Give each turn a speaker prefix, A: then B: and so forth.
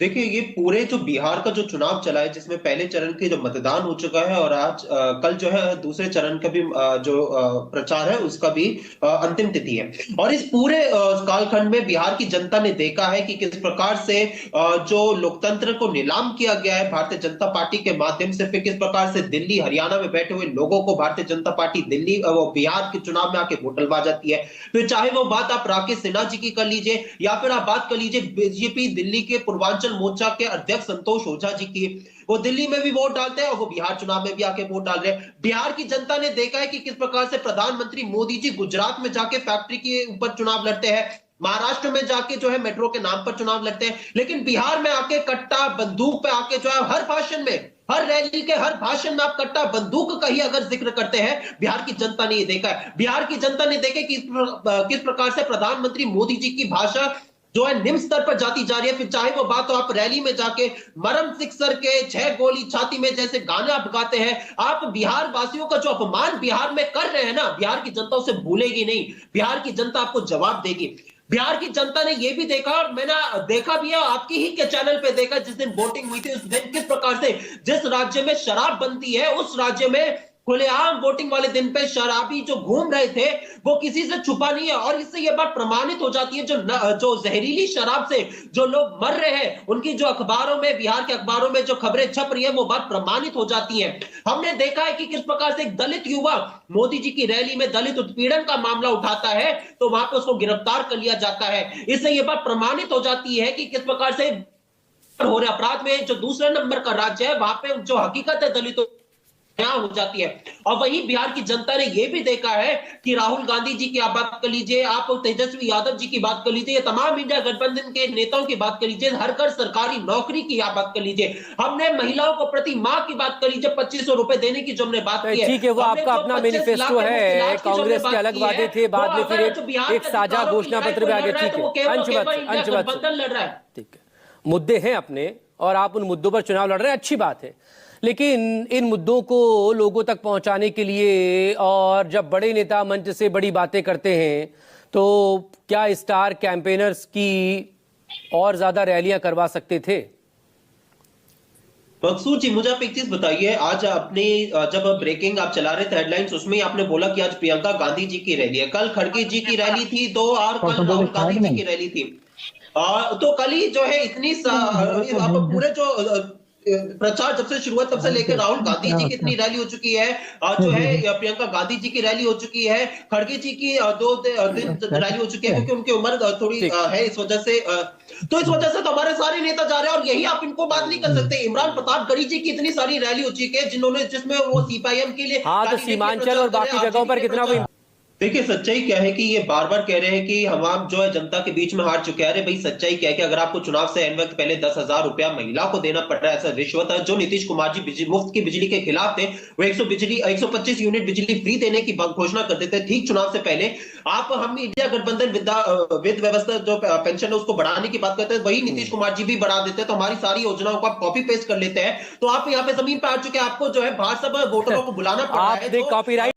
A: देखिए, ये पूरे जो बिहार का जो चुनाव चला है, जिसमें पहले चरण के जो मतदान हो चुका है और आज कल जो है दूसरे चरण का भी जो प्रचार है उसका भी अंतिम तिथि है। और इस पूरे कालखंड में बिहार की जनता ने देखा है कि किस प्रकार से जो लोकतंत्र को नीलाम किया गया है भारतीय जनता पार्टी के माध्यम से, फिर किस प्रकार से दिल्ली हरियाणा में बैठे हुए लोगों को भारतीय जनता पार्टी दिल्ली वो बिहार के चुनाव में आके वोट डलवा जाती है। फिर चाहे वो बात आप राकेश सिन्हा जी की कर लीजिए या फिर आप बात कर लीजिए बीजेपी दिल्ली के पूर्वांचल मोर्चा के अध्यक्ष संतोष ओझा जी की। वो दिल्ली में भी वोट डालते हैं और वो बिहार चुनाव में भी आके वोट डाल रहे हैं। बिहार की जनता ने देखा है कि किस प्रकार से प्रधानमंत्री मोदी जी गुजरात में जाके फैक्ट्री के ऊपर चुनाव लड़ते हैं, महाराष्ट्र में जाके जो है मेट्रो के नाम पर चुनाव लड़ते हैं, लेकिन बिहार में आके कट्टा बंदूक पे आके जो है हर भाषण में, हर रैली के हर भाषण में आप कट्टा बंदूक का ही अगर जिक्र करते हैं। बिहार की जनता ने ये देखा है, बिहार की जनता ने देखा कि किस प्रकार से प्रधानमंत्री मोदी जी की भाषा जो है निम्न स्तर पर जाती जा रही है। फिर चाहे वो बात हो आप रैली में जाके मरम सिक्सर के 6 गोली छाती में जैसे गाना आप गाते हैं, आप बिहार वासियों का जो अपमान बिहार में कर रहे हैं ना, बिहार की जनता उसे भूलेगी नहीं, बिहार की जनता आपको जवाब देगी। बिहार की जनता ने यह भी देखा और मैंने देखा भी है, आपकी ही के चैनल पे देखा, जिस दिन वोटिंग हुई थी उस दिन किस प्रकार से जिस राज्य में शराब बनती है उस राज्य में खुलेआम वोटिंग वाले दिन पे शराबी जो घूम रहे थे वो किसी से छुपा नहीं है। और इससे यह बात प्रमाणित हो जाती है जो जहरीली शराब से जो लोग मर रहे हैं उनकी जो अखबारों में, बिहार के अखबारों में जो खबरें छप रही है वो बात प्रमाणित हो जाती है। हमने देखा है कि किस प्रकार से एक दलित युवा मोदी जी की रैली में दलित उत्पीड़न का मामला उठाता है तो वहां पे उसको गिरफ्तार कर लिया जाता है। इससे यह बात प्रमाणित हो जाती है कि किस प्रकार से हो रहे अपराध में जो दूसरे नंबर का राज्य है वहां पे जो हकीकत है दलितों हो जाती है। और वहीं बिहार की जनता ने यह भी देखा है कि राहुल गांधी जी की आप बात कर लीजिए, आप तेजस्वी यादव जी की बात कर लीजिए, तमाम इंडिया गठबंधन के नेताओं की बात कर लीजिए, हर घर सरकारी नौकरी की आप बात कर लीजिए, हमने महिलाओं को प्रति माह की बात कर लीजिए 2500 रुपए देने की जो हमने बात की है।
B: ठीक है, वो आपका अपना मैनिफेस्टो है, कांग्रेस के अलग वादे थे, बाद में फिर एक साझा घोषणा पत्र भी आ गया। ठीक है, अंशवत
A: लड़ रहा है,
B: ठीक है, मुद्दे हैं अपने और आप उन मुद्दों पर चुनाव लड़ रहे हैं, अच्छी बात है, लेकिन इन मुद्दों को लोगों तक पहुंचाने के लिए और जब बड़े नेता मंच से बड़ी बातें करते हैं तो क्या स्टार कैंपेनर्स की और ज्यादा रैलियां करवा सकते थे?
A: मकसूद जी, मुझे आप एक चीज बताइए, आज आपने जब ब्रेकिंग आप चला रहे थे हेडलाइंस, उसमें आपने बोला कि आज प्रियंका गांधी जी की रैली है, कल खड़गे जी की रैली थी दो और कल राहुल गांधी जी की रैली थी। तो कल ही जो है इतनी आप पूरे जो प्रचार जब से शुरू हुआ तब से लेकर राहुल गांधी जी की इतनी रैली हो चुकी है, जो है प्रियंका गांधी जी की रैली हो चुकी है, खड़गे जी की 2 दिन रैली हो चुकी है, क्योंकि उनकी उम्र थोड़ी है इस वजह से। तो इस वजह से तो हमारे सारे नेता जा रहे हैं और यही आप इनको बात नहीं कर सकते। इमरान प्रतापगढ़ी जी की इतनी सारी रैली हो चुकी है जिसमें वो सीपीआईएम के लिए,
B: हाँ, तो सीमांचल और बाकी जगहों पर कितना
A: देखिए सच्चाई क्या है कि ये बार बार कह रहे हैं कि हम आप जो है जनता के बीच में हार चुके हैं। अरे भाई, सच्चाई क्या है कि अगर आपको चुनाव से एन वक्त पहले 10,000 रुपया महिला को देना पड़ रहा है, ऐसा रिश्वत है। जो नीतीश कुमार जी मुफ्त की बिजली के खिलाफ थे, वो 125 यूनिट बिजली फ्री देने की घोषणा कर देते ठीक चुनाव से पहले। हम इंडिया गठबंधन विद व्यवस्था जो पेंशन है उसको बढ़ाने की बात करते हैं, वही नीतीश कुमार जी भी बढ़ा देते हैं। तो हमारी सारी योजनाओं को आप कॉपी पेस्ट कर लेते हैं, तो आप यहाँ पे जमीन पे आ चुके हैं, आपको जो है बाहर सब वोटरों को बुलाना पड़ रहा है।
B: कॉपीराइट